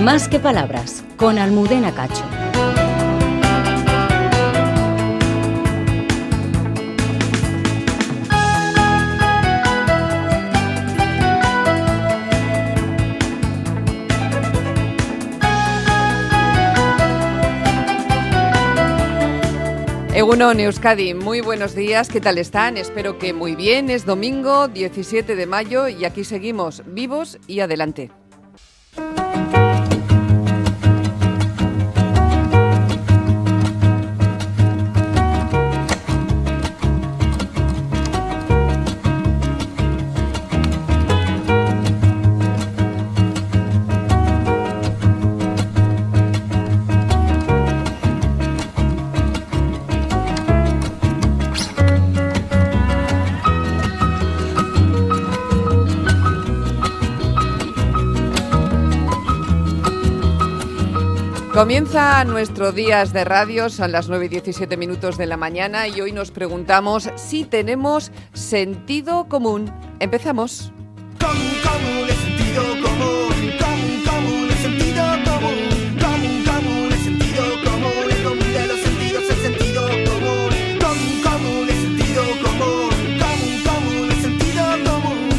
Más que palabras, con Almudena Cacho. Egunon, Euskadi, muy buenos días, ¿qué tal están? Espero que muy bien, es domingo 17 de mayo y aquí seguimos vivos y adelante. Comienza nuestro Días de Radio, son las 9:17 de la mañana y hoy nos preguntamos si tenemos sentido común. Empezamos. Común es sentido común, común es sentido común, común es sentido común, el común de los sentidos es sentido común, común es sentido común, común es sentido común,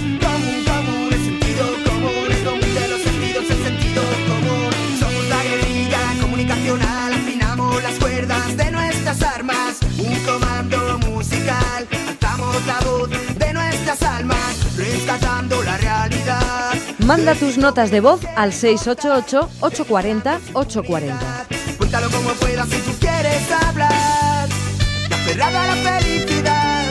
común es sentido común, el común de los sentidos es sentido común. Somos la guerrilla comunicacional, afinamos las cuerdas de nuestras armas, un comando musical, alzamos la voz de nuestras almas, rescatando la realidad. Manda tus notas de voz al 688-840-840. Cuéntalo como puedas si tú quieres hablar. Aferrada a la felicidad,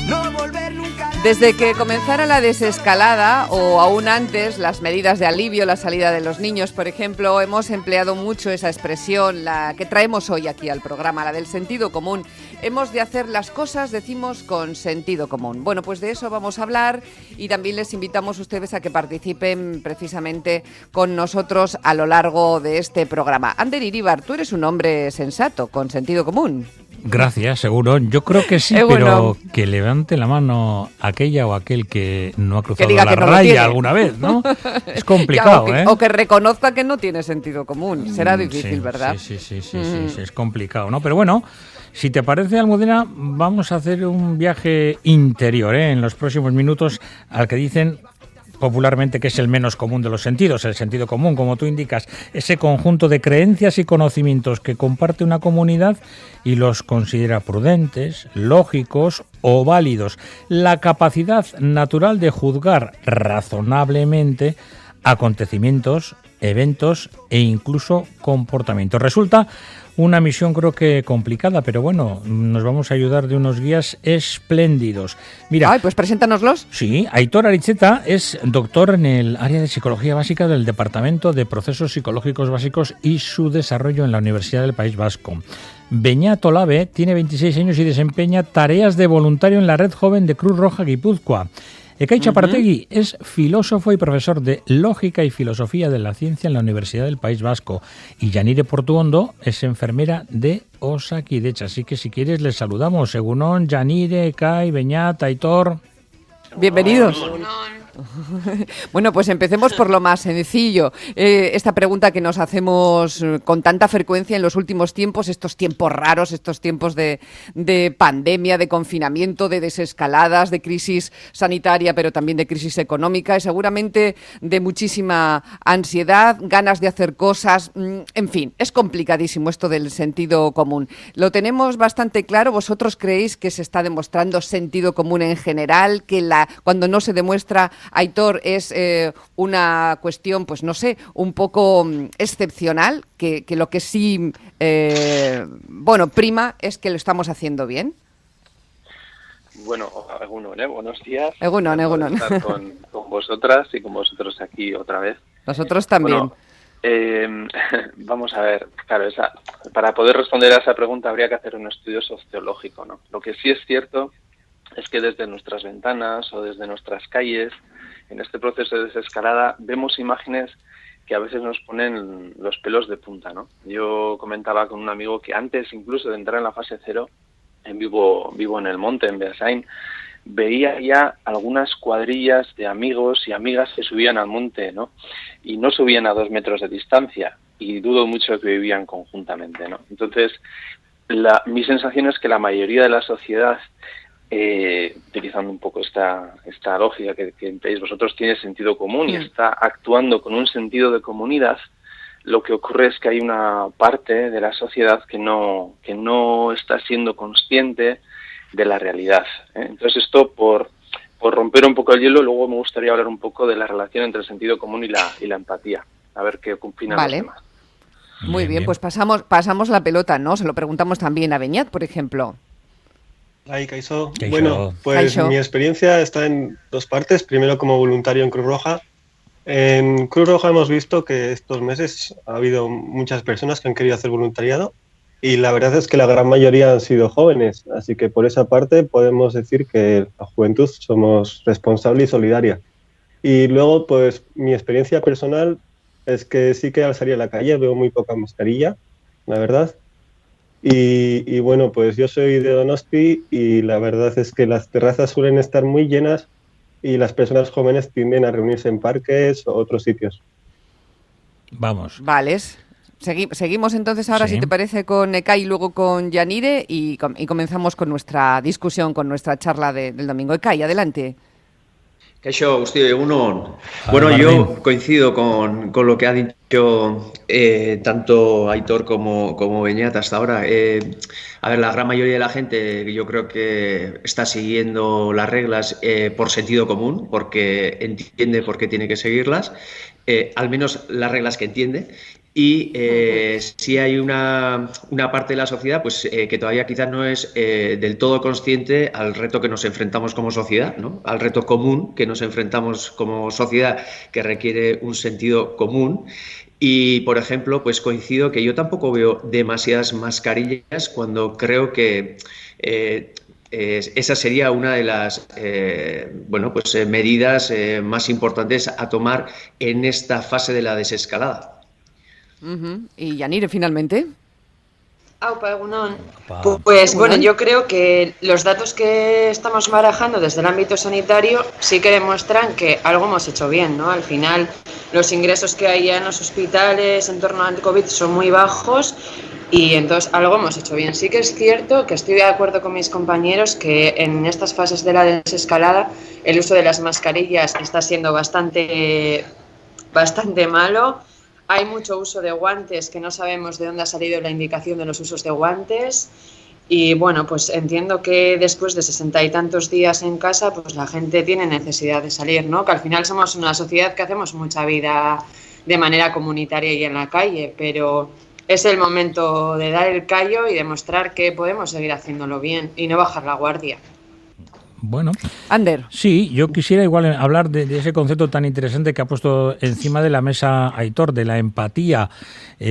no volver nunca. Desde que comenzara la desescalada o aún antes las medidas de alivio, la salida de los niños, por ejemplo, hemos empleado mucho esa expresión, la que traemos hoy aquí al programa, la del sentido común. Hemos de hacer las cosas, decimos, con sentido común. Bueno, pues de eso vamos a hablar y también les invitamos a ustedes a que participen precisamente con nosotros a lo largo de este programa. Ander Iríbar, tú eres un hombre sensato, con sentido común. Gracias, seguro. Yo creo que sí, pero que levante la mano aquella o aquel que no ha cruzado la raya alguna vez, ¿no? Es complicado, ya, o que reconozca que no tiene sentido común. Será difícil, sí, ¿verdad? Sí, es complicado, ¿no? Pero bueno, si te parece, Almudena, vamos a hacer un viaje interior, en los próximos minutos al que dicen popularmente que es el menos común de los sentidos, el sentido común, como tú indicas, ese conjunto de creencias y conocimientos que comparte una comunidad y los considera prudentes, lógicos o válidos. La capacidad natural de juzgar razonablemente acontecimientos, eventos e incluso comportamientos. Resulta una misión creo que complicada, pero bueno, nos vamos a ayudar de unos guías espléndidos. Mira, pues preséntanoslos. Sí, Aitor Aritzeta es doctor en el área de Psicología Básica del Departamento de Procesos Psicológicos Básicos y su Desarrollo en la Universidad del País Vasco. Beñat Olabe tiene 26 años y desempeña tareas de voluntario en la Red Joven de Cruz Roja Guipúzcoa. Ekaí Txapartegui es filósofo y profesor de Lógica y Filosofía de la Ciencia en la Universidad del País Vasco. Y Yanire Portuondo es enfermera de Osakidetza. Así que si quieres les saludamos. Egunon, Yanire, Ekaí, Beñat, Aitor. Bienvenidos. Bueno, pues empecemos por lo más sencillo. Esta pregunta que nos hacemos con tanta frecuencia en los últimos tiempos, estos tiempos raros, estos tiempos de pandemia, de confinamiento, de desescaladas, de crisis sanitaria, pero también de crisis económica y seguramente de muchísima ansiedad, ganas de hacer cosas, en fin, es complicadísimo esto del sentido común. Lo tenemos bastante claro. ¿Vosotros creéis que se está demostrando sentido común en general, que cuando no se demuestra, Aitor, es una cuestión, pues no sé, un poco excepcional, que lo que sí, prima es que lo estamos haciendo bien? Bueno, Egunon, buenos días. Egunon. Estar con vosotras y con vosotros aquí otra vez. Nosotros también. Bueno, vamos a ver, claro, para poder responder a esa pregunta habría que hacer un estudio sociológico, ¿no? Lo que sí es cierto es que desde nuestras ventanas o desde nuestras calles, en este proceso de desescalada, vemos imágenes que a veces nos ponen los pelos de punta, ¿no? Yo comentaba con un amigo que antes incluso de entrar en la fase 0, vivo en el monte, en Beasain, veía ya algunas cuadrillas de amigos y amigas que subían al monte, ¿no? Y no subían a 2 metros de distancia, y dudo mucho que vivían conjuntamente, ¿no? Entonces, mi sensación es que la mayoría de la sociedad, utilizando un poco esta lógica que empleáis vosotros, tiene sentido común y está actuando con un sentido de comunidad. Lo que ocurre es que hay una parte de la sociedad que no está siendo consciente de la realidad, ¿eh? Entonces esto, por romper un poco el hielo, luego me gustaría hablar un poco de la relación entre el sentido común y la empatía, a ver qué opinan los demás. Muy bien, pues pasamos la pelota, ¿no? Se lo preguntamos también a Beñat, por ejemplo. Ay, Kaixo. Kaixo. Bueno, pues Kaixo. Mi experiencia está en 2 partes. Primero, como voluntario en Cruz Roja. En Cruz Roja hemos visto que estos meses ha habido muchas personas que han querido hacer voluntariado, y la verdad es que la gran mayoría han sido jóvenes, así que por esa parte podemos decir que la juventud somos responsable y solidaria. Y luego, pues mi experiencia personal es que sí que al salir a la calle veo muy poca mascarilla, la verdad. Y bueno, pues yo soy de Donosti y la verdad es que las terrazas suelen estar muy llenas y las personas jóvenes tienden a reunirse en parques o otros sitios. Vamos. Vale. Seguimos entonces ahora, Sí. si te parece, con Ekay y luego con Yanire y comenzamos con nuestra discusión, con nuestra charla del domingo. Ekay, adelante. Kaixo, Agustín, egunon. Hola, Bueno, Martín. yo coincido con lo que ha dicho tanto Aitor como Beñat hasta ahora. A ver, la gran mayoría de la gente yo creo que está siguiendo las reglas por sentido común, porque entiende por qué tiene que seguirlas, al menos las reglas que entiende. Y sí hay una parte de la sociedad pues que todavía quizás no es del todo consciente al reto que nos enfrentamos como sociedad, ¿no? Al reto común que nos enfrentamos como sociedad, que requiere un sentido común. Y, por ejemplo, pues coincido que yo tampoco veo demasiadas mascarillas cuando creo que esa sería una de las medidas más importantes a tomar en esta fase de la desescalada. Y Yanire, finalmente. Aupa, egunon. Aupa. Pues bueno, yo creo que los datos que estamos barajando desde el ámbito sanitario sí que demuestran que algo hemos hecho bien, ¿no? Al final, los ingresos que hay en los hospitales en torno al COVID son muy bajos y entonces algo hemos hecho bien. Sí que es cierto que estoy de acuerdo con mis compañeros que en estas fases de la desescalada el uso de las mascarillas está siendo bastante malo. Hay mucho uso de guantes que no sabemos de dónde ha salido la indicación de los usos de guantes y bueno, pues entiendo que después de 60 y tantos días en casa, pues la gente tiene necesidad de salir, ¿no? Que al final somos una sociedad que hacemos mucha vida de manera comunitaria y en la calle, pero es el momento de dar el callo y demostrar que podemos seguir haciéndolo bien y no bajar la guardia. Bueno, Ander. sí, yo quisiera igual hablar de ese concepto tan interesante que ha puesto encima de la mesa Aitor, de la empatía. La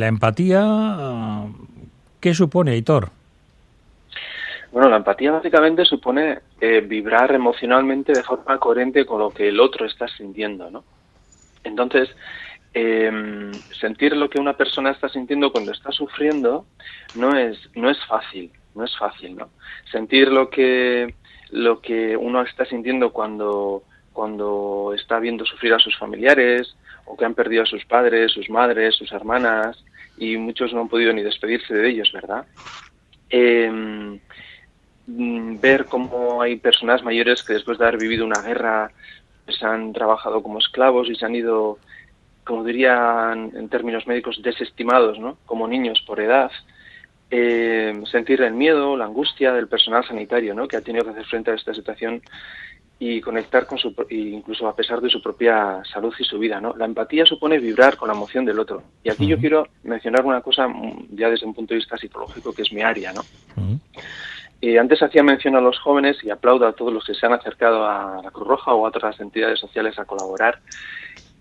empatía, ¿qué supone, Aitor? Bueno, la empatía básicamente supone vibrar emocionalmente de forma coherente con lo que el otro está sintiendo, ¿no? Entonces, sentir lo que una persona está sintiendo cuando está sufriendo no es fácil. No es fácil, ¿no? Sentir lo que uno está sintiendo cuando está viendo sufrir a sus familiares o que han perdido a sus padres, sus madres, sus hermanas y muchos no han podido ni despedirse de ellos, ¿verdad? Ver cómo hay personas mayores que después de haber vivido una guerra pues han trabajado como esclavos y se han ido, como dirían en términos médicos, desestimados, ¿no? Como niños por edad. Sentir el miedo, la angustia del personal sanitario, ¿no? Que ha tenido que hacer frente a esta situación y conectar con incluso a pesar de su propia salud y su vida, ¿no? La empatía supone vibrar con la emoción del otro. Y aquí yo quiero mencionar una cosa ya desde un punto de vista psicológico que es mi área, ¿no? Antes hacía mención a los jóvenes y aplaudo a todos los que se han acercado a la Cruz Roja o a otras entidades sociales a colaborar.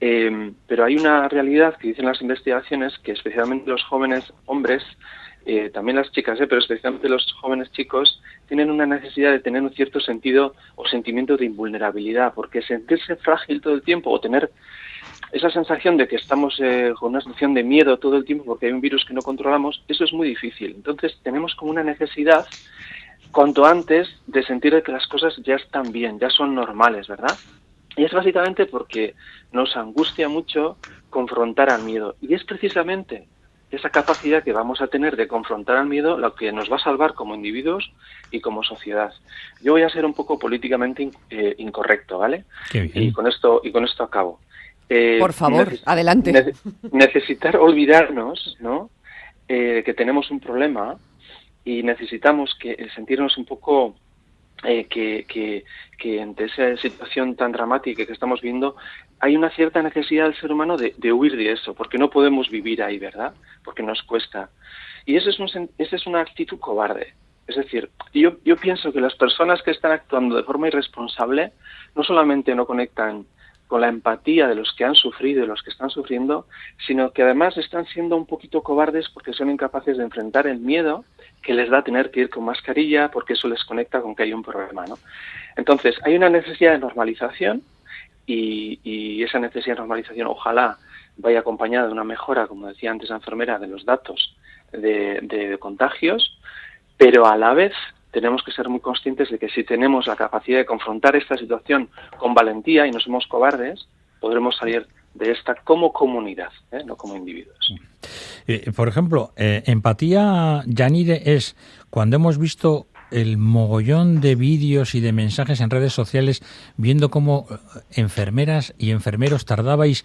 Pero hay una realidad que dicen las investigaciones que especialmente los jóvenes hombres, también las chicas, pero especialmente los jóvenes chicos, tienen una necesidad de tener un cierto sentido o sentimiento de invulnerabilidad, porque sentirse frágil todo el tiempo o tener esa sensación de que estamos con una sensación de miedo todo el tiempo porque hay un virus que no controlamos, eso es muy difícil. Entonces tenemos como una necesidad cuanto antes de sentir que las cosas ya están bien, ya son normales, ¿verdad? Y es básicamente porque nos angustia mucho confrontar al miedo. Y es precisamente esa capacidad que vamos a tener de confrontar al miedo lo que nos va a salvar como individuos y como sociedad. Yo voy a ser un poco políticamente incorrecto, ¿vale? Qué bien. Y con esto acabo. Por favor, adelante. Necesitar olvidarnos, ¿no? Que tenemos un problema y necesitamos sentirnos un poco que ante esa situación tan dramática que estamos viendo hay una cierta necesidad del ser humano de huir de eso, porque no podemos vivir ahí, ¿verdad? Porque nos cuesta. Y esa es una actitud cobarde. Es decir, yo pienso que las personas que están actuando de forma irresponsable no solamente no conectan con la empatía de los que han sufrido y de los que están sufriendo, sino que además están siendo un poquito cobardes porque son incapaces de enfrentar el miedo que les da tener que ir con mascarilla, porque eso les conecta con que hay un problema, ¿no? Entonces, hay una necesidad de normalización y esa necesidad de normalización ojalá vaya acompañada de una mejora, como decía antes la enfermera, de los datos de contagios, pero a la vez tenemos que ser muy conscientes de que si tenemos la capacidad de confrontar esta situación con valentía y no somos cobardes, podremos salir de esta como comunidad, no como individuos. Por ejemplo, empatía, Yanire, es cuando hemos visto el mogollón de vídeos y de mensajes en redes sociales viendo cómo enfermeras y enfermeros tardabais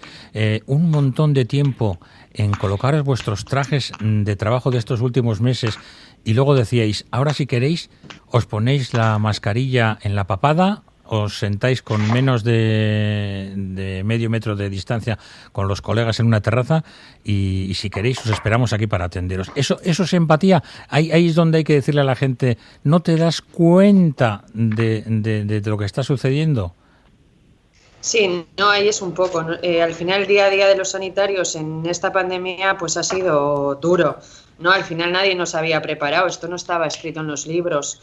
un montón de tiempo en colocaros vuestros trajes de trabajo de estos últimos meses y luego decíais, ahora si queréis os ponéis la mascarilla en la papada, os sentáis con menos de medio metro de distancia con los colegas en una terraza y si queréis os esperamos aquí para atenderos. Eso es empatía. Ahí es donde hay que decirle a la gente, ¿no te das cuenta de lo que está sucediendo? Sí, no, ahí es un poco, ¿no? Al final el día a día de los sanitarios en esta pandemia pues ha sido duro, ¿no? Al final nadie nos había preparado, esto no estaba escrito en los libros.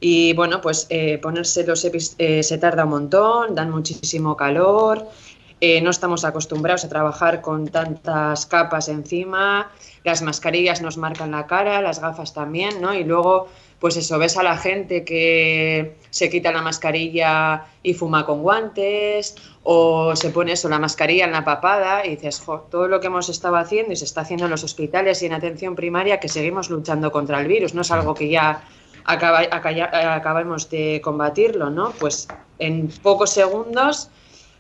Y bueno, pues ponerse los EPIs se tarda un montón, dan muchísimo calor, no estamos acostumbrados a trabajar con tantas capas encima, las mascarillas nos marcan la cara, las gafas también, ¿no? Y luego, pues eso, ves a la gente que se quita la mascarilla y fuma con guantes, o se pone eso, la mascarilla en la papada, y dices, jo, todo lo que hemos estado haciendo y se está haciendo en los hospitales y en atención primaria, que seguimos luchando contra el virus, no es algo que ya acabamos de combatirlo, ¿no? Pues en pocos segundos,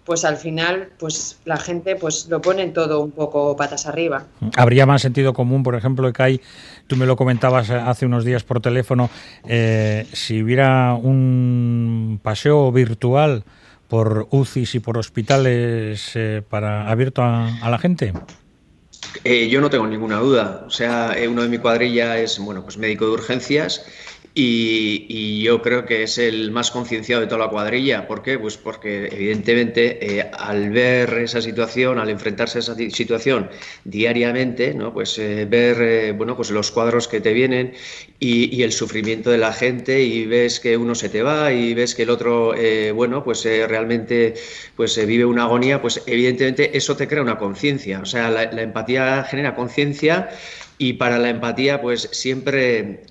pues al final, pues la gente pues lo pone todo un poco patas arriba. Habría más sentido común, por ejemplo, que hay, tú me lo comentabas hace unos días por teléfono, si hubiera un paseo virtual por UCIs y por hospitales abierto a la gente. Yo no tengo ninguna duda. O sea, uno de mi cuadrilla es, bueno, pues médico de urgencias. Y yo creo que es el más concienciado de toda la cuadrilla. ¿Por qué? Pues porque evidentemente al ver esa situación, al enfrentarse a esa situación diariamente, ¿no? Pues ver bueno, pues los cuadros que te vienen y el sufrimiento de la gente, y ves que uno se te va y ves que el otro bueno, pues realmente pues vive una agonía, pues evidentemente eso te crea una conciencia. O sea, la empatía genera conciencia. Y para la empatía, pues siempre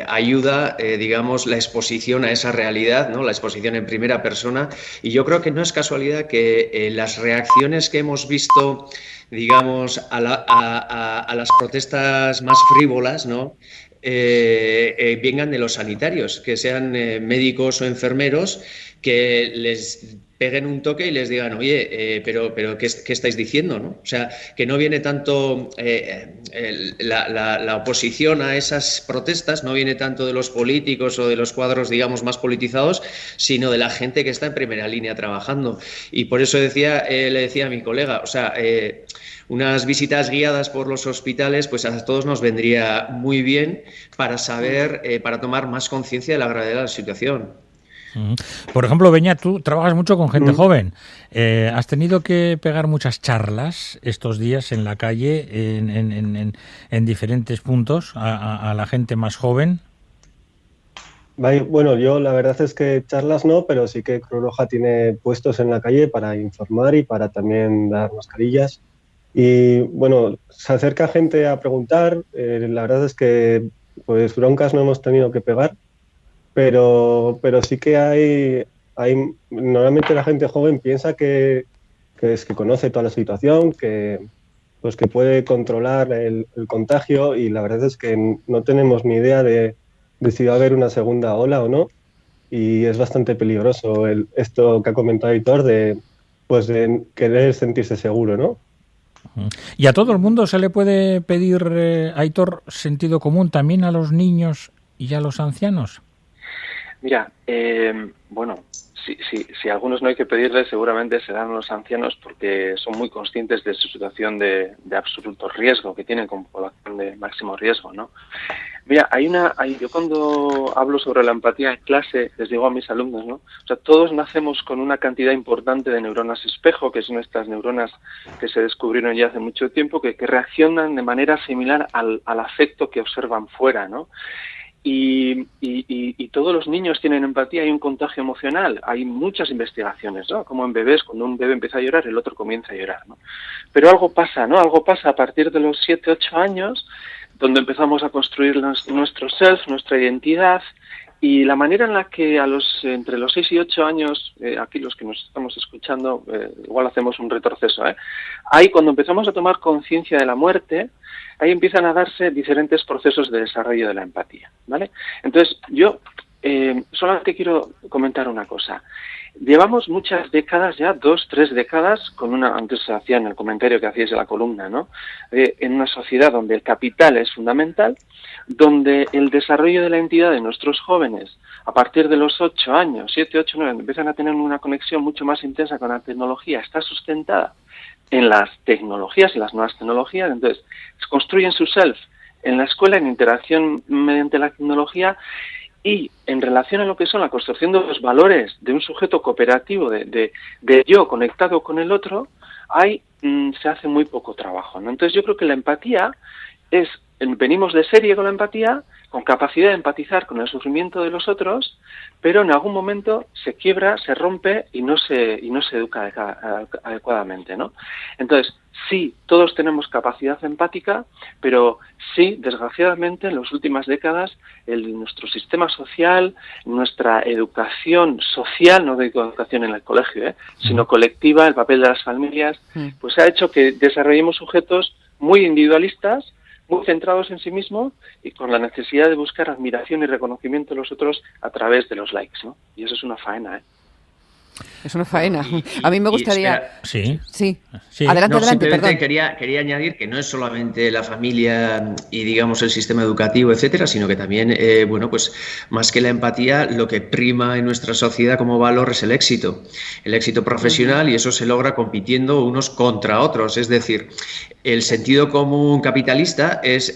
ayuda, digamos, la exposición a esa realidad, ¿no? La exposición en primera persona. Y yo creo que no es casualidad que las reacciones que hemos visto, digamos, a las protestas más frívolas, ¿no? Vengan de los sanitarios, que sean médicos o enfermeros, que les peguen un toque y les digan, oye, pero ¿qué estáis diciendo, ¿no? O sea, que no viene tanto la oposición a esas protestas, no viene tanto de los políticos o de los cuadros, digamos, más politizados, sino de la gente que está en primera línea trabajando. Y por eso le decía a mi colega, o sea, unas visitas guiadas por los hospitales, pues a todos nos vendría muy bien para saber, para tomar más conciencia de la gravedad de la situación. Por ejemplo, Beñat, tú trabajas mucho con gente joven. ¿Has tenido que pegar muchas charlas estos días en la calle, en diferentes puntos, a la gente más joven? Bueno, yo la verdad es que charlas no, pero sí que Cruz Roja tiene puestos en la calle para informar y para también dar mascarillas. Y bueno, se acerca gente a preguntar. La verdad es que pues broncas no hemos tenido que pegar. pero sí que normalmente la gente joven piensa que conoce toda la situación, pues que puede controlar el contagio, y la verdad es que no tenemos ni idea de si va a haber una segunda ola o no, y es bastante peligroso esto que ha comentado Aitor de querer sentirse seguro, ¿no? ¿Y a todo el mundo se le puede pedir, Aitor, sentido común, también a los niños y a los ancianos? Mira, bueno, si a algunos no hay que pedirles, seguramente serán los ancianos, porque son muy conscientes de su situación de absoluto riesgo que tienen como población de máximo riesgo, ¿no? Mira, yo cuando hablo sobre la empatía en clase les digo a mis alumnos, ¿no? O sea, todos nacemos con una cantidad importante de neuronas espejo, que son estas neuronas que se descubrieron ya hace mucho tiempo, que reaccionan de manera similar al afecto que observan fuera, ¿no? Y todos los niños tienen empatía, hay un contagio emocional, hay muchas investigaciones, ¿no? Como en bebés, cuando un bebé empieza a llorar, el otro comienza a llorar, ¿no? Pero algo pasa, ¿no? Algo pasa a partir de los 7, 8 años, donde empezamos a construir nuestro self, nuestra identidad, y la manera en la que entre los 6 y 8 años, aquí los que nos estamos escuchando, igual hacemos un retroceso, ahí cuando empezamos a tomar conciencia de la muerte, ahí empiezan a darse diferentes procesos de desarrollo de la empatía, ¿vale? Entonces, yo solamente quiero comentar una cosa. Llevamos muchas décadas ya, 2, 3 décadas, antes se hacía en el comentario que hacíais de la columna, ¿no? En una sociedad donde el capital es fundamental, donde el desarrollo de la entidad de nuestros jóvenes, a partir de los 8 años, 7, 8, 9, empiezan a tener una conexión mucho más intensa con la tecnología, está sustentada en las tecnologías, en las nuevas tecnologías. Entonces construyen su self en la escuela, en interacción mediante la tecnología, y en relación a lo que son la construcción de los valores de un sujeto cooperativo, de yo conectado con el otro, se hace muy poco trabajo, ¿no? Entonces yo creo que la empatía venimos de serie con la empatía, con capacidad de empatizar con el sufrimiento de los otros, pero en algún momento se quiebra, se rompe y no se educa adecuadamente, ¿no? Entonces, sí, todos tenemos capacidad empática, pero sí, desgraciadamente, en las últimas décadas, nuestro sistema social, nuestra educación social, no digo educación en el colegio, sino colectiva, el papel de las familias, pues ha hecho que desarrollemos sujetos muy individualistas, muy centrados en sí mismos y con la necesidad de buscar admiración y reconocimiento de los otros a través de los likes, ¿no? Y eso es una faena, ¿eh? Es una faena. A mí me gustaría... Sí. Adelante, simplemente perdón. Quería añadir que no es solamente la familia y, digamos, el sistema educativo, etcétera, sino que también, pues más que la empatía, lo que prima en nuestra sociedad como valor es el éxito profesional, y eso se logra compitiendo unos contra otros. Es decir, el sentido común capitalista es,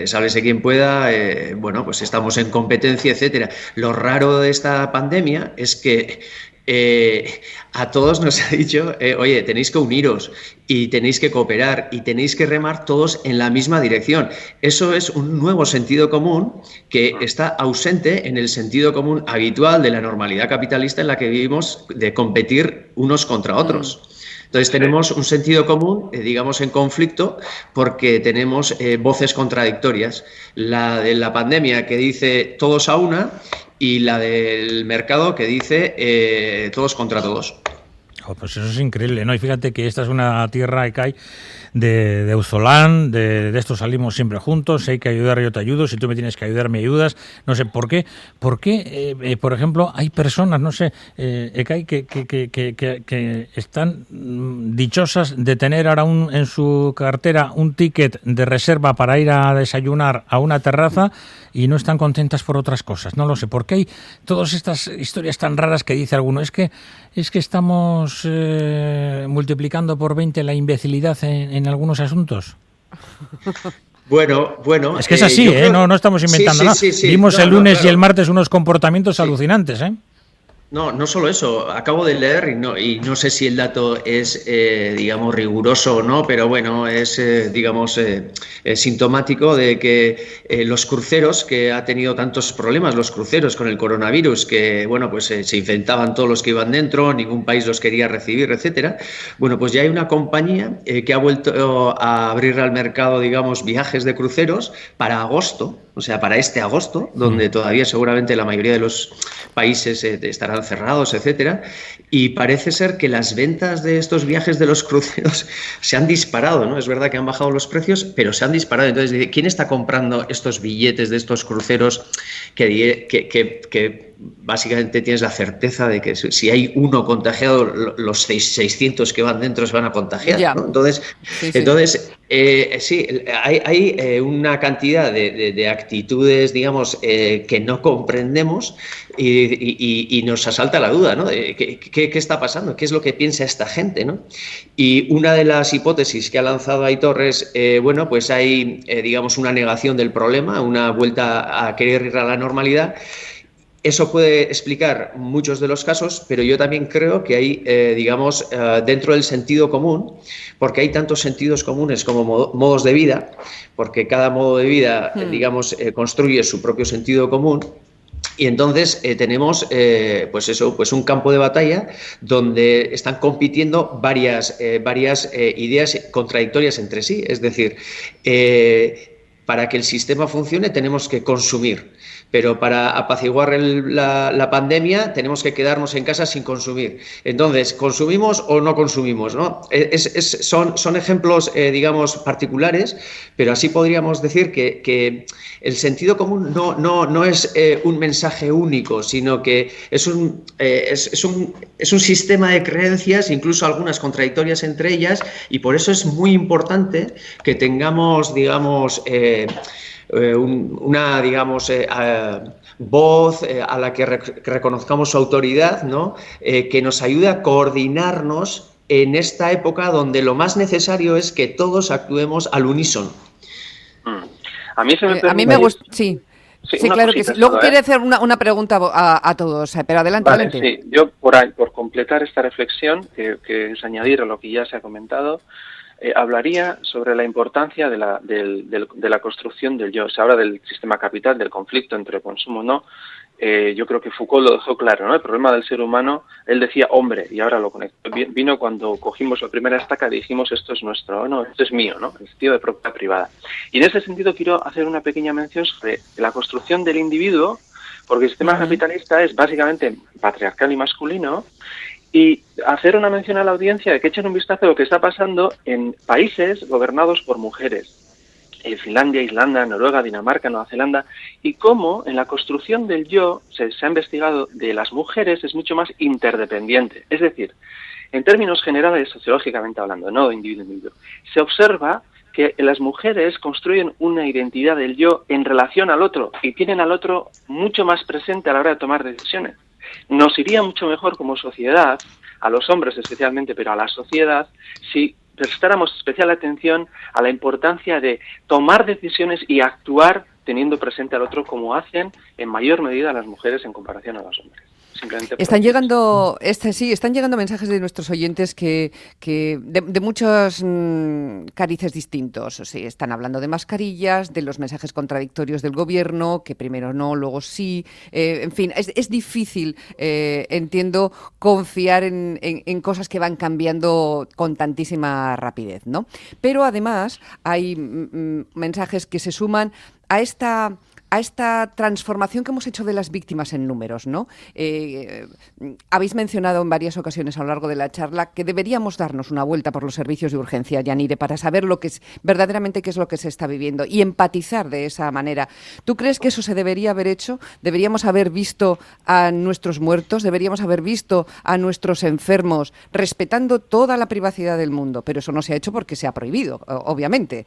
sálvese quien pueda, pues estamos en competencia, etcétera. Lo raro de esta pandemia es que a todos nos ha dicho, oye, tenéis que uniros y tenéis que cooperar y tenéis que remar todos en la misma dirección. Eso es un nuevo sentido común que está ausente en el sentido común habitual de la normalidad capitalista en la que vivimos, de competir unos contra otros. Entonces tenemos un sentido común, digamos, en conflicto, porque tenemos voces contradictorias. La de la pandemia, que dice todos a una, y la del mercado, que dice todos contra todos. Pues eso es increíble, ¿no? Y fíjate que esta es una tierra, Ekay, de Auzolán, de esto salimos siempre juntos, si hay que ayudar yo te ayudo, si tú me tienes que ayudar me ayudas, no sé, ¿por qué, por ejemplo, hay personas, no sé, Ekay, que están dichosas de tener ahora en su cartera un ticket de reserva para ir a desayunar a una terraza y no están contentas por otras cosas? No lo sé, ¿por qué hay todas estas historias tan raras que dice alguno? Es que estamos multiplicando por 20 la imbecilidad en algunos asuntos. Bueno. Es que es así, no estamos inventando nada. Vimos el lunes y el martes unos comportamientos alucinantes, ¿eh? No solo eso, acabo de leer y no sé si el dato es, digamos, riguroso o no, pero bueno, es, sintomático de que los cruceros, que ha tenido tantos problemas, los cruceros con el coronavirus, que, bueno, pues se infectaban todos los que iban dentro, ningún país los quería recibir, etcétera. Bueno, pues ya hay una compañía que ha vuelto a abrir al mercado, digamos, viajes de cruceros para agosto, o sea, para este agosto, donde todavía seguramente la mayoría de los países estarán cerrados, etcétera, y parece ser que las ventas de estos viajes de los cruceros se han disparado, ¿no? Es verdad que han bajado los precios, pero se han disparado. Entonces, ¿quién está comprando estos billetes de estos cruceros que básicamente tienes la certza de que si hay uno contagiado, los 600 que van dentro se van a contagiar, ¿no? Entonces, sí, hay una cantidad de actitudes, digamos, que no comprendemos y nos asalta la duda, ¿no? ¿Qué está pasando? ¿Qué es lo que piensa esta gente, ¿no? Y una de las hipótesis que ha lanzado Aitor es, bueno, pues hay, digamos, una negación del problema, una vuelta a querer ir a la normalidad. Eso puede explicar muchos de los casos, pero yo también creo que hay, digamos, dentro del sentido común, porque hay tantos sentidos comunes como modos de vida, porque cada modo de vida, digamos, construye su propio sentido común. Y entonces tenemos, pues un campo de batalla donde están compitiendo varias ideas contradictorias entre sí. Es decir, para que el sistema funcione tenemos que consumir, pero para apaciguar la pandemia tenemos que quedarnos en casa sin consumir. Entonces, ¿consumimos o no consumimos, no? Son ejemplos, digamos, particulares, pero así podríamos decir que el sentido común no es un mensaje único, sino que es un sistema de creencias, incluso algunas contradictorias entre ellas, y por eso es muy importante que tengamos, digamos, una, digamos, voz a la que reconozcamos su autoridad, ¿no? Que nos ayude a coordinarnos en esta época donde lo más necesario es que todos actuemos al unísono. A mí me gusta, sí. Sí, claro que sí. Luego quiere hacer una pregunta a todos, pero adelante, vale, adelante. Sí, yo por completar esta reflexión, que es añadir a lo que ya se ha comentado, hablaría sobre la importancia de la construcción del yo. Se habla del sistema capital, del conflicto entre consumo, ¿no? Yo creo que Foucault lo dejó claro, ¿no? El problema del ser humano, él decía hombre, y ahora lo conecto. Vino cuando cogimos la primera estaca y dijimos esto es nuestro, no, esto es mío, ¿no? El sentido de propiedad privada. Y en ese sentido quiero hacer una pequeña mención sobre la construcción del individuo, porque el sistema capitalista es básicamente patriarcal y masculino, y hacer una mención a la audiencia de que echen un vistazo a lo que está pasando en países gobernados por mujeres. Finlandia, Islanda, Noruega, Dinamarca, Nueva Zelanda, y cómo en la construcción del yo se ha investigado de las mujeres es mucho más interdependiente. Es decir, en términos generales, sociológicamente hablando, no de individuo a individuo, se observa que las mujeres construyen una identidad del yo en relación al otro y tienen al otro mucho más presente a la hora de tomar decisiones. Nos iría mucho mejor como sociedad, a los hombres especialmente, pero a la sociedad, si prestáramos especial atención a la importancia de tomar decisiones y actuar teniendo presente al otro como hacen en mayor medida las mujeres en comparación a los hombres. Están llegando mensajes de nuestros oyentes que de muchos carices distintos. Sí, están hablando de mascarillas, de los mensajes contradictorios del gobierno, que primero no, luego sí. En fin, es difícil, entiendo, confiar en cosas que van cambiando con tantísima rapidez, ¿no? Pero además hay mensajes que se suman a esta transformación que hemos hecho de las víctimas en números, ¿no? Habéis mencionado en varias ocasiones a lo largo de la charla que deberíamos darnos una vuelta por los servicios de urgencia, Yanire, para saber lo que es verdaderamente qué es lo que se está viviendo y empatizar de esa manera. ¿Tú crees que eso se debería haber hecho? ¿Deberíamos haber visto a nuestros muertos? ¿Deberíamos haber visto a nuestros enfermos respetando toda la privacidad del mundo? Pero eso no se ha hecho porque se ha prohibido, obviamente.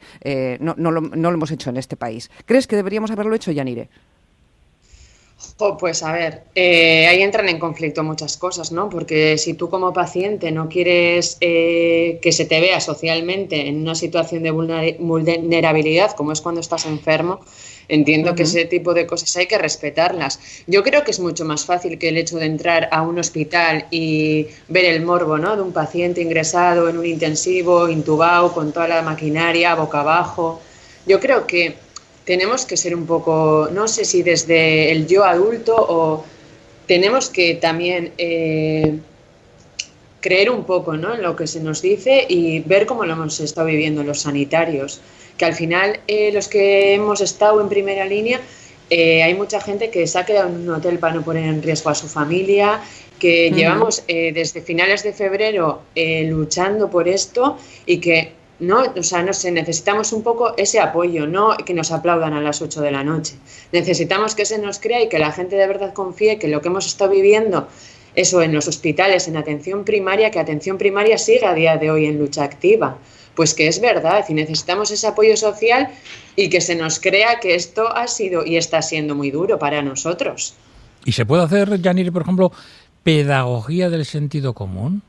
No lo hemos hecho en este país. ¿Crees que deberíamos haberlo hecho, Yanire? Pues a ver, ahí entran en conflicto muchas cosas, ¿no? Porque si tú como paciente no quieres que se te vea socialmente en una situación de vulnerabilidad, como es cuando estás enfermo, entiendo que ese tipo de cosas hay que respetarlas. Yo creo que es mucho más fácil que el hecho de entrar a un hospital y ver el morbo, ¿no?, de un paciente ingresado en un intensivo, intubado, con toda la maquinaria, boca abajo. Yo creo que tenemos que ser un poco, no sé si desde el yo adulto o tenemos que también creer un poco, ¿no?, en lo que se nos dice y ver cómo lo hemos estado viviendo los sanitarios. que al final los que hemos estado en primera línea, hay mucha gente que se ha quedado en un hotel para no poner en riesgo a su familia, que llevamos desde finales de febrero luchando por esto y que no sé, necesitamos un poco ese apoyo, no que nos aplaudan a las 8 de la noche. Necesitamos que se nos crea y que la gente de verdad confíe que lo que hemos estado viviendo, eso en los hospitales, en atención primaria, que atención primaria sigue a día de hoy en lucha activa. Pues que es verdad y necesitamos ese apoyo social y que se nos crea que esto ha sido y está siendo muy duro para nosotros. ¿Y se puede hacer, Yanire, por ejemplo, pedagogía del sentido común?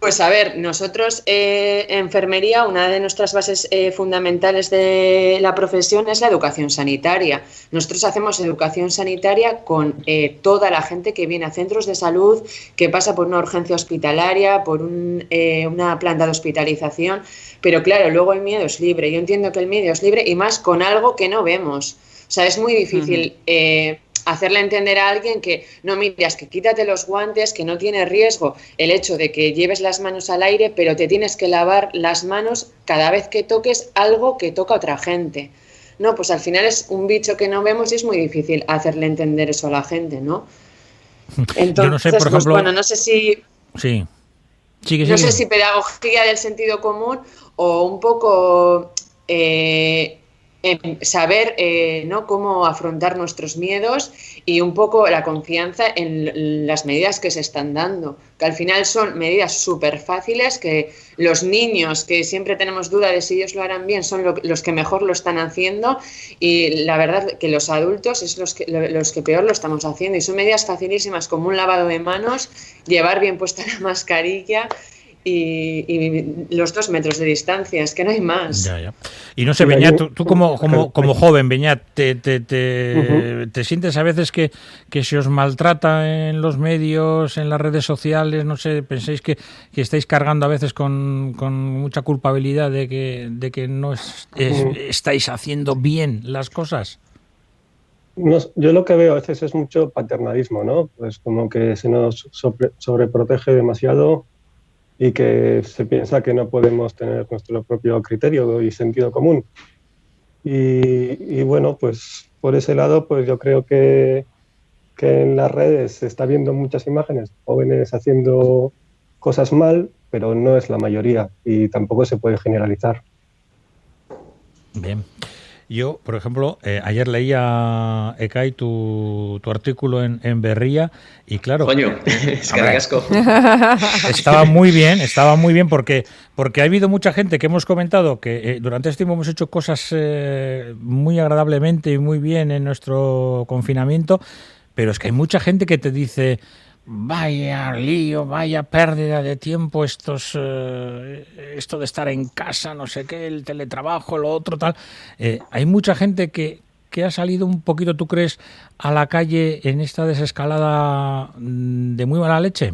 Pues a ver, nosotros enfermería, una de nuestras bases fundamentales de la profesión es la educación sanitaria. Nosotros hacemos educación sanitaria con toda la gente que viene a centros de salud, que pasa por una urgencia hospitalaria, por una planta de hospitalización, pero claro, luego el miedo es libre. Yo entiendo que el miedo es libre y más con algo que no vemos. O sea, es muy difícil hacerle entender a alguien que no, miras, que quítate los guantes, que no tiene riesgo el hecho de que lleves las manos al aire, pero te tienes que lavar las manos cada vez que toques algo que toca a otra gente. No, pues al final es un bicho que no vemos y es muy difícil hacerle entender eso a la gente, ¿no? Entonces, yo no sé, por ejemplo, pues bueno, no sé si... Sí. Sigue. No sé si pedagogía del sentido común o un poco... saber ¿no? cómo afrontar nuestros miedos y un poco la confianza en las medidas que se están dando, que al final son medidas súper fáciles, que los niños, que siempre tenemos duda de si ellos lo harán bien, son los que mejor lo están haciendo, y la verdad que los adultos es los que peor lo estamos haciendo, y son medidas facilísimas como un lavado de manos, llevar bien puesta la mascarilla y los 2 metros de distancia, es que no hay más. Ya. Y no sé, Beñat, tú como joven, Beñat, ¿te sientes a veces que se os maltrata en los medios, en las redes sociales? No sé, ¿pensáis que estáis cargando a veces con mucha culpabilidad de que no estáis haciendo bien las cosas? No, yo lo que veo a veces es mucho paternalismo, ¿no? Pues como que se nos sobreprotege demasiado y que se piensa que no podemos tener nuestro propio criterio y sentido común. Y bueno, pues por ese lado, pues yo creo que en las redes se está viendo muchas imágenes de jóvenes haciendo cosas mal, pero no es la mayoría y tampoco se puede generalizar. Bien. Yo, por ejemplo, ayer leía, Ekay, tu artículo en Berria y claro... Coño, es que casco. Estaba muy bien porque ha habido mucha gente que hemos comentado que durante este tiempo hemos hecho cosas muy agradablemente y muy bien en nuestro confinamiento, pero es que hay mucha gente que te dice... Vaya lío, vaya pérdida de tiempo, esto de estar en casa, no sé qué, el teletrabajo, lo otro, tal. Hay mucha gente que ha salido un poquito, ¿tú crees, a la calle en esta desescalada de muy mala leche?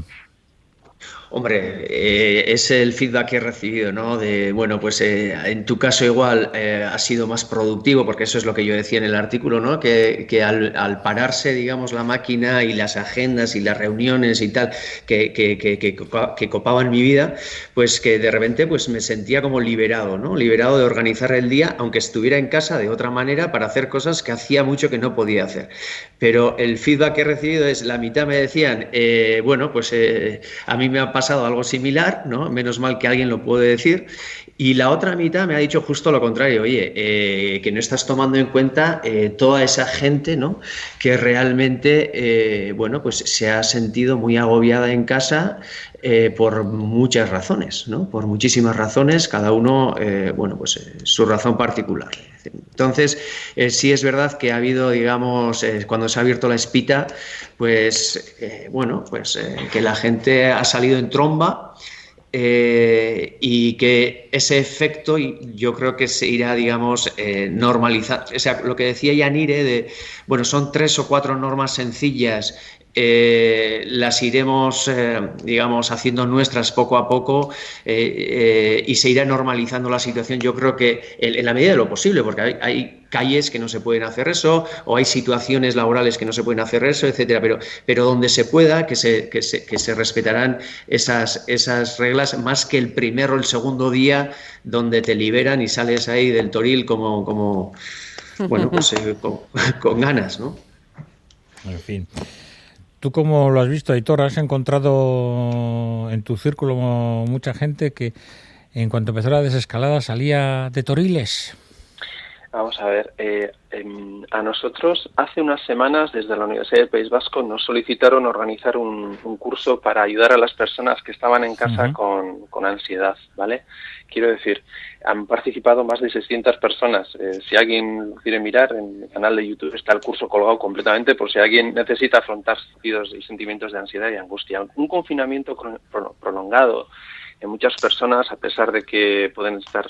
Hombre, es el feedback que he recibido, ¿no? Bueno, pues en tu caso igual ha sido más productivo, porque eso es lo que yo decía en el artículo, ¿no? Que al pararse, digamos, la máquina y las agendas y las reuniones y tal que copaban mi vida, pues que de repente pues me sentía como liberado, ¿no? Liberado de organizar el día, aunque estuviera en casa de otra manera, para hacer cosas que hacía mucho que no podía hacer. Pero el feedback que he recibido es, la mitad me decían, bueno, pues a mí me ha pasado algo similar, ¿no? Menos mal que alguien lo puede decir, y la otra mitad me ha dicho justo lo contrario, oye, que no estás tomando en cuenta toda esa gente, ¿no? Que realmente, bueno, pues se ha sentido muy agobiada en casa por muchas razones, ¿no? Por muchísimas razones, cada uno, bueno, pues su razón particular. Entonces, sí es verdad que ha habido, digamos, cuando se ha abierto la espita, pues, bueno, pues que la gente ha salido en tromba y que ese efecto yo creo que se irá, digamos, normalizando. O sea, lo que decía Yanire de, bueno, son 3 o 4 normas sencillas las iremos, digamos, haciendo nuestras poco a poco y se irá normalizando la situación, yo creo que en la medida de lo posible, porque hay calles que no se pueden hacer eso, o hay situaciones laborales que no se pueden hacer eso, etcétera, pero donde se pueda, que se respetarán esas reglas, más que el primero o el segundo día donde te liberan y sales ahí del Toril como bueno, pues con ganas, ¿no? En fin. ¿Tú cómo lo has visto, Aitor? ¿Has encontrado en tu círculo mucha gente que en cuanto empezó la desescalada salía de Toriles? Vamos a ver, a nosotros hace unas semanas desde la Universidad del País Vasco nos solicitaron organizar un curso para ayudar a las personas que estaban en casa con ansiedad, ¿vale? Quiero decir, han participado más de 600 personas. Si alguien lo quiere mirar, en el canal de YouTube está el curso colgado completamente por si alguien necesita afrontar sentimientos de ansiedad y angustia. Un confinamiento prolongado en muchas personas, a pesar de que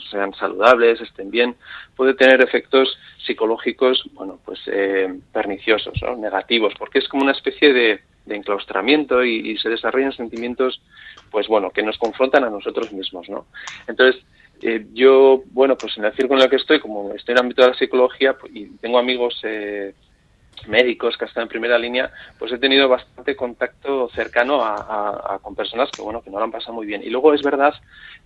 sean saludables, estén bien, puede tener efectos psicológicos, bueno, pues perniciosos, ¿no? Negativos, porque es como una especie de enclaustramiento y se desarrollan sentimientos, pues bueno, que nos confrontan a nosotros mismos, ¿no? Entonces, yo, bueno, pues en el círculo en el que estoy, como estoy en el ámbito de la psicología, pues, y tengo amigos médicos que están en primera línea, pues he tenido bastante contacto cercano con personas que, bueno, que no lo han pasado muy bien. Y luego es verdad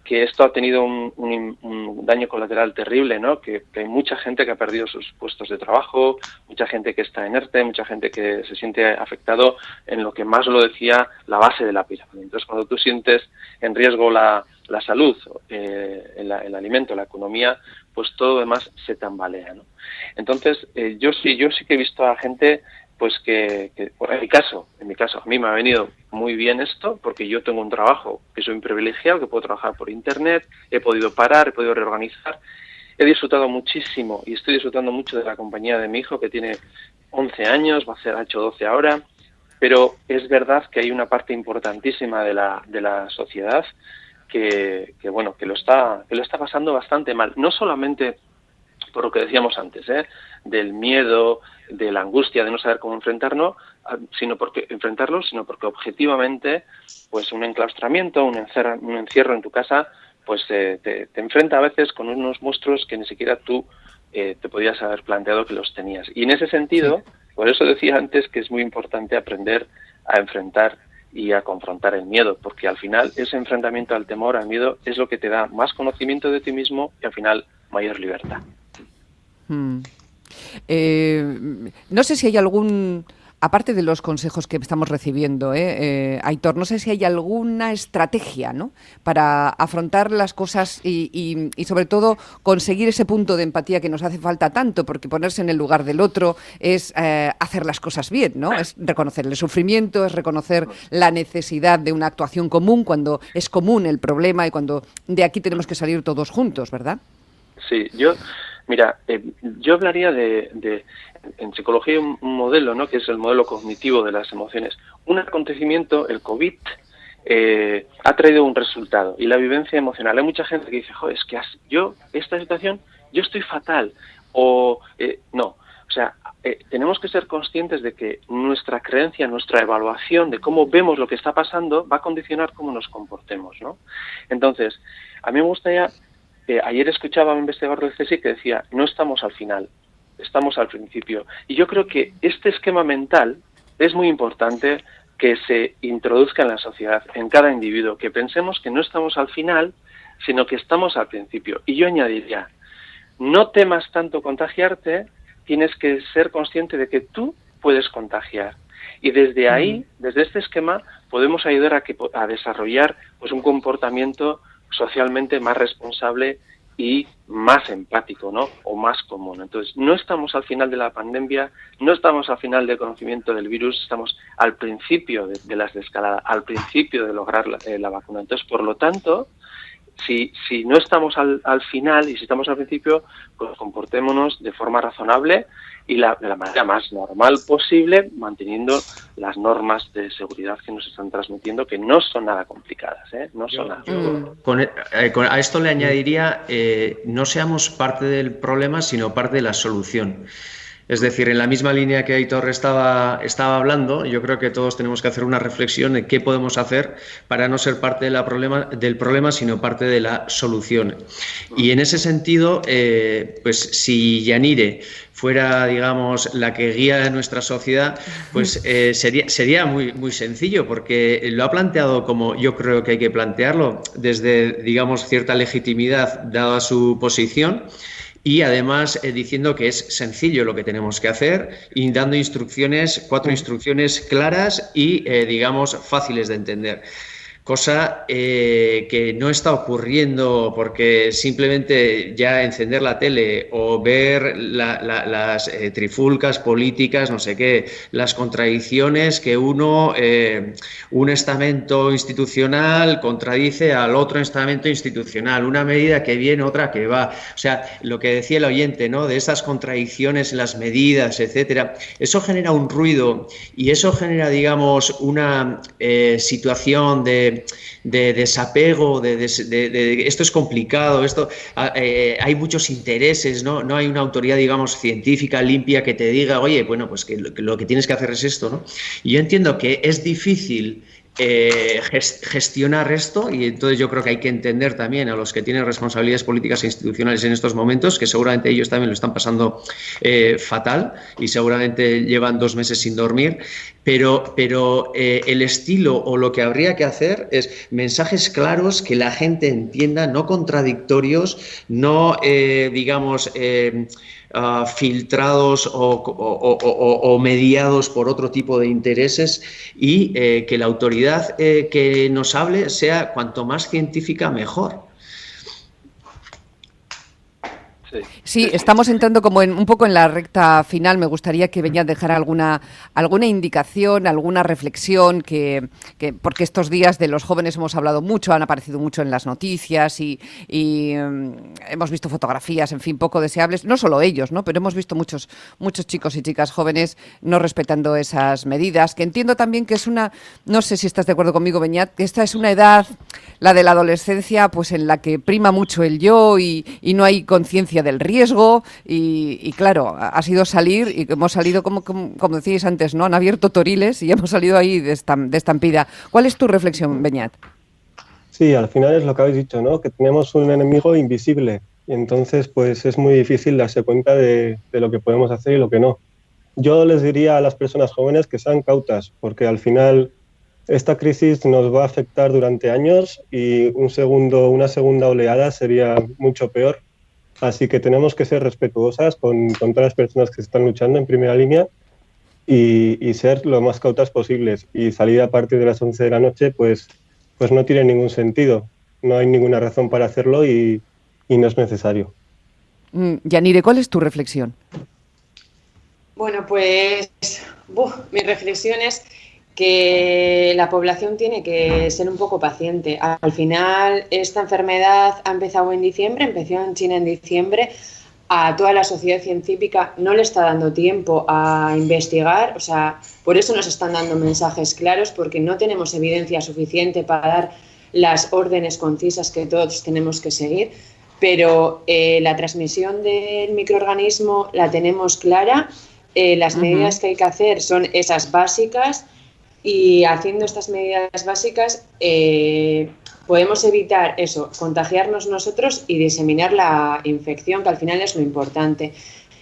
que esto ha tenido un daño colateral terrible, ¿no? Que hay mucha gente que ha perdido sus puestos de trabajo, mucha gente que está inerte, mucha gente que se siente afectado en lo que más lo decía la base de la pirámide. Entonces, cuando tú sientes en riesgo la salud, el alimento, la economía, pues todo lo demás se tambalea, ¿no? Entonces, yo sí que he visto a gente, pues que en mi caso, a mí me ha venido muy bien esto, porque yo tengo un trabajo que soy un privilegiado, que puedo trabajar por internet, he podido parar, he podido reorganizar, he disfrutado muchísimo y estoy disfrutando mucho de la compañía de mi hijo, que tiene 11 años, ha hecho 12 ahora, pero es verdad que hay una parte importantísima de la sociedad que bueno, que lo está pasando bastante mal, no solamente por lo que decíamos antes, del miedo, de la angustia de no saber cómo enfrentarlo, sino porque objetivamente, pues un enclaustramiento, un encierro en tu casa, pues te enfrenta a veces con unos monstruos que ni siquiera tú te podías haber planteado que los tenías. Y en ese sentido, por eso decía antes que es muy importante aprender a enfrentar y a confrontar el miedo, porque al final ese enfrentamiento al temor, al miedo, es lo que te da más conocimiento de ti mismo y al final mayor libertad. No sé si hay algún, aparte de los consejos que estamos recibiendo, Aitor, no sé si hay alguna estrategia, ¿no?, para afrontar las cosas y sobre todo conseguir ese punto de empatía que nos hace falta tanto, porque ponerse en el lugar del otro es hacer las cosas bien, ¿no? Es reconocer el sufrimiento, es reconocer la necesidad de una actuación común cuando es común el problema y cuando de aquí tenemos que salir todos juntos, ¿verdad? Sí, yo hablaría en psicología hay un modelo, ¿no?, que es el modelo cognitivo de las emociones. Un acontecimiento, el COVID, ha traído un resultado y la vivencia emocional. Hay mucha gente que dice, joder, es que esta situación, yo estoy fatal, o no. O sea, tenemos que ser conscientes de que nuestra creencia, nuestra evaluación de cómo vemos lo que está pasando va a condicionar cómo nos comportemos, ¿no? Entonces, a mí me gustaría... ayer escuchaba a un investigador del CSIC que decía, no estamos al final, estamos al principio. Y yo creo que este esquema mental es muy importante que se introduzca en la sociedad, en cada individuo, que pensemos que no estamos al final, sino que estamos al principio. Y yo añadiría, no temas tanto contagiarte, tienes que ser consciente de que tú puedes contagiar. Y desde ahí, desde este esquema, podemos ayudar a desarrollar pues un comportamiento socialmente más responsable y más empático, ¿no?, o más común. Entonces, no estamos al final de la pandemia, no estamos al final del conocimiento del virus, estamos al principio de la desescalada, al principio de lograr la vacuna. Entonces, por lo tanto, si no estamos al final y si estamos al principio, pues comportémonos de forma razonable y de la manera más normal posible, manteniendo las normas de seguridad que nos están transmitiendo, que no son nada complicadas, no son nada. A esto le añadiría, no seamos parte del problema, sino parte de la solución. Es decir, en la misma línea que Aitor estaba hablando, yo creo que todos tenemos que hacer una reflexión de qué podemos hacer para no ser parte del problema, sino parte de la solución. Y en ese sentido, pues si Yanire fuera, digamos, la que guía nuestra sociedad, pues sería muy, muy sencillo, porque lo ha planteado como yo creo que hay que plantearlo, desde, digamos, cierta legitimidad dada su posición. Y además diciendo que es sencillo lo que tenemos que hacer y dando instrucciones, 4 instrucciones claras y, digamos, fáciles de entender. Cosa que no está ocurriendo porque simplemente ya encender la tele o ver las trifulcas políticas, no sé qué, las contradicciones que un estamento institucional contradice al otro estamento institucional, una medida que viene, otra que va. O sea, lo que decía el oyente, ¿no?, de esas contradicciones en las medidas, etcétera, eso genera un ruido y eso genera, digamos, una situación de desapego, de esto es complicado, hay muchos intereses, no hay una autoridad, digamos, científica limpia que te diga, oye, bueno, pues que lo que tienes que hacer es esto, ¿no? Y yo entiendo que es difícil gestionar esto, y entonces yo creo que hay que entender también a los que tienen responsabilidades políticas e institucionales en estos momentos, que seguramente ellos también lo están pasando fatal y seguramente llevan 2 meses sin dormir, pero el estilo o lo que habría que hacer es mensajes claros que la gente entienda, no contradictorios, no digamos filtrados o mediados por otro tipo de intereses, y que la autoridad que nos hable sea cuanto más científica mejor. Sí, estamos entrando como un poco en la recta final. Me gustaría que Beñat dejara alguna indicación, alguna reflexión, que porque estos días de los jóvenes hemos hablado mucho, han aparecido mucho en las noticias y hemos visto fotografías, en fin, poco deseables. No solo ellos, ¿no?, pero hemos visto muchos chicos y chicas jóvenes no respetando esas medidas, que entiendo también que es no sé si estás de acuerdo conmigo, Beñat, que esta es una edad, la de la adolescencia, pues en la que prima mucho el yo y no hay conciencia del riesgo y claro, ha sido salir y hemos salido como decíais antes, ¿no? Han abierto toriles y hemos salido ahí de estampida. ¿Cuál es tu reflexión, Beñat? Sí, al final es lo que habéis dicho, ¿no?, que tenemos un enemigo invisible y entonces pues es muy difícil darse cuenta de lo que podemos hacer y lo que no. Yo les diría a las personas jóvenes que sean cautas, porque al final esta crisis nos va a afectar durante años y una segunda oleada sería mucho peor. Así que tenemos que ser respetuosas con todas las personas que están luchando en primera línea y ser lo más cautas posibles. Y salir a partir de las 11 de la noche pues no tiene ningún sentido. No hay ninguna razón para hacerlo y no es necesario. Yanire, ¿cuál es tu reflexión? Bueno, pues mi reflexión es que la población tiene que ser un poco paciente. Al final, esta enfermedad ha empezado en diciembre, empezó en China en diciembre. A toda la sociedad científica no le está dando tiempo a investigar, o sea, por eso nos están dando mensajes claros, porque no tenemos evidencia suficiente para dar las órdenes concisas que todos tenemos que seguir, pero la transmisión del microorganismo la tenemos clara, las medidas que hay que hacer son esas básicas. Y haciendo estas medidas básicas podemos evitar eso, contagiarnos nosotros y diseminar la infección, que al final es lo importante.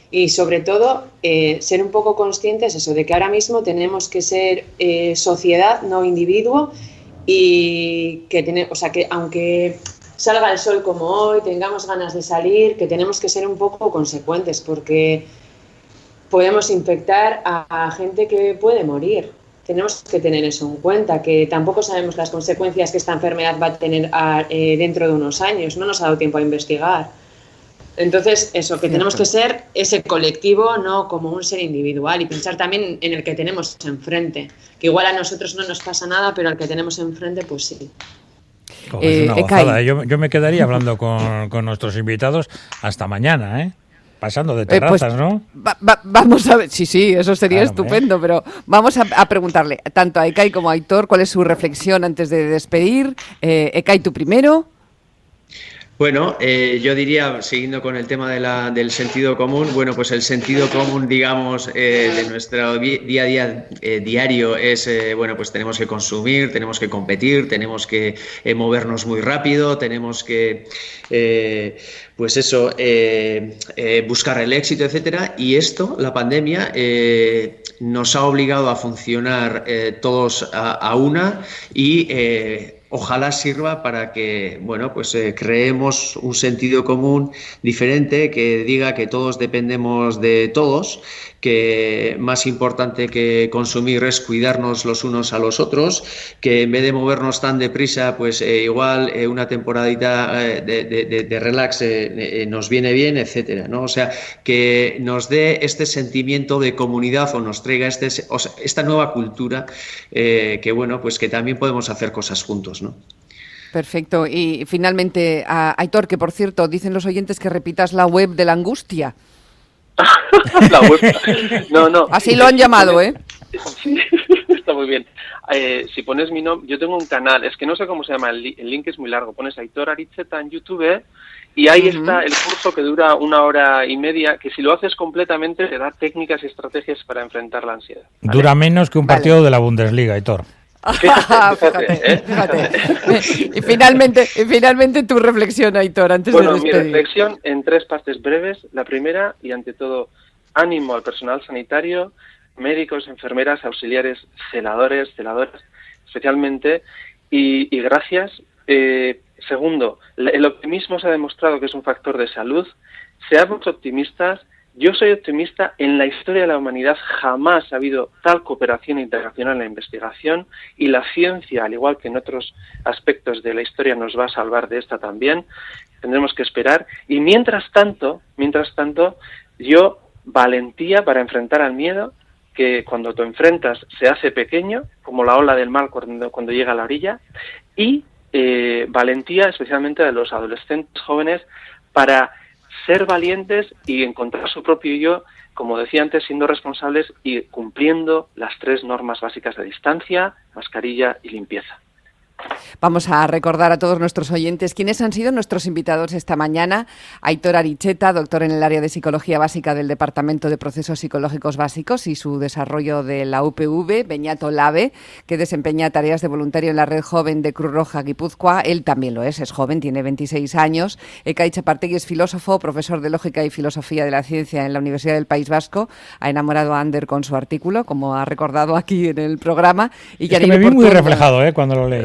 Y sobre todo ser un poco conscientes eso, de que ahora mismo tenemos que ser sociedad, no individuo, y que aunque salga el sol como hoy, tengamos ganas de salir, que tenemos que ser un poco consecuentes, porque podemos infectar a gente que puede morir. Tenemos que tener eso en cuenta, que tampoco sabemos las consecuencias que esta enfermedad va a tener dentro de unos años. No nos ha dado tiempo a investigar. Entonces, eso, que tenemos que ser ese colectivo, no como un ser individual, y pensar también en el que tenemos enfrente. Que igual a nosotros no nos pasa nada, pero al que tenemos enfrente, pues sí. Es una gozada. Yo me quedaría hablando con nuestros invitados hasta mañana, ¿eh? Pasando de terrazas, pues, ¿no? Vamos a ver, sí, eso sería estupendo, pero vamos a preguntarle tanto a Ekay como a Aitor cuál es su reflexión antes de despedir. Ekay, tú primero. Bueno, yo diría, siguiendo con el tema del sentido común, bueno, pues el sentido común, digamos, de nuestro día a día diario es, bueno, pues tenemos que consumir, tenemos que competir, tenemos que movernos muy rápido, tenemos que, pues eso, buscar el éxito, etcétera. Y esto, la pandemia, nos ha obligado a funcionar todos a una y ojalá sirva para que, bueno, pues creemos un sentido común diferente que diga que todos dependemos de todos, que más importante que consumir es cuidarnos los unos a los otros, que en vez de movernos tan deprisa, pues igual una temporadita de relax nos viene bien, etcétera, ¿no? O sea, que nos dé este sentimiento de comunidad o nos traiga esta nueva cultura que, bueno, pues que también podemos hacer cosas juntos, ¿no? Perfecto. Y finalmente, Aitor, que por cierto, dicen los oyentes que repitas la web de la angustia. La web. No. Así lo han llamado, ¿eh? Sí, está muy bien. Si pones mi nombre, yo tengo un canal, es que no sé cómo se llama, el link es muy largo. Pones Aitor Aricheta en YouTube y ahí está el curso que dura 1 hora y media, que si lo haces completamente te da técnicas y estrategias para enfrentar la ansiedad. ¿Vale? Dura menos que un partido de la Bundesliga, Aitor. Fíjate. Y finalmente tu reflexión, Aitor, antes de despedir. Mi reflexión en 3 partes breves. La primera, y ante todo, ánimo al personal sanitario, médicos, enfermeras, auxiliares, celadoras, especialmente, y gracias. Segundo, el optimismo se ha demostrado que es un factor de salud. Seamos optimistas. Yo soy optimista. En la historia de la humanidad jamás ha habido tal cooperación internacional en la investigación, y la ciencia, al igual que en otros aspectos de la historia, nos va a salvar de esta también. Tendremos que esperar. Y mientras tanto, yo valentía para enfrentar al miedo, que cuando te enfrentas se hace pequeño, como la ola del mar cuando llega a la orilla, y valentía especialmente de los adolescentes jóvenes para ser valientes y encontrar su propio yo, como decía antes, siendo responsables y cumpliendo las 3 normas básicas de distancia, mascarilla y limpieza. Vamos a recordar a todos nuestros oyentes quiénes han sido nuestros invitados esta mañana. Aitor Aricheta, doctor en el área de Psicología Básica del Departamento de Procesos Psicológicos Básicos y su desarrollo de la UPV. Beñat Olabe, que desempeña tareas de voluntario en la Red Joven de Cruz Roja Guipúzcoa. Él también lo es joven, tiene 26 años. Ekaich Txapartegui es filósofo, profesor de Lógica y Filosofía de la Ciencia en la Universidad del País Vasco. Ha enamorado a Ander con su artículo, como ha recordado aquí en el programa. Y es que me vi muy reflejado cuando lo leí.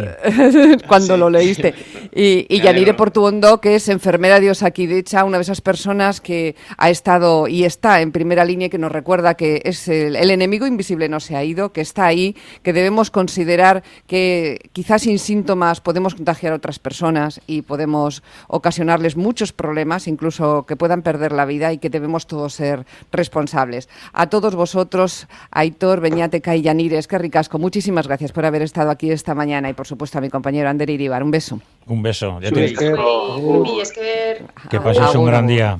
Cuando lo leíste. Y Yanire Portuondo, que es enfermera de Osakidetza, una de esas personas que ha estado y está en primera línea, que nos recuerda que es el enemigo invisible no se ha ido, que está ahí, que debemos considerar que quizás sin síntomas podemos contagiar a otras personas y podemos ocasionarles muchos problemas, incluso que puedan perder la vida, y que debemos todos ser responsables. A todos vosotros, Aitor, Beñat, Ekaich y Yanire, eskerrik asko, muchísimas gracias por haber estado aquí esta mañana, y por supuesto a mi compañero Ander Iribar. Un beso. Un beso. Que pases un gran día.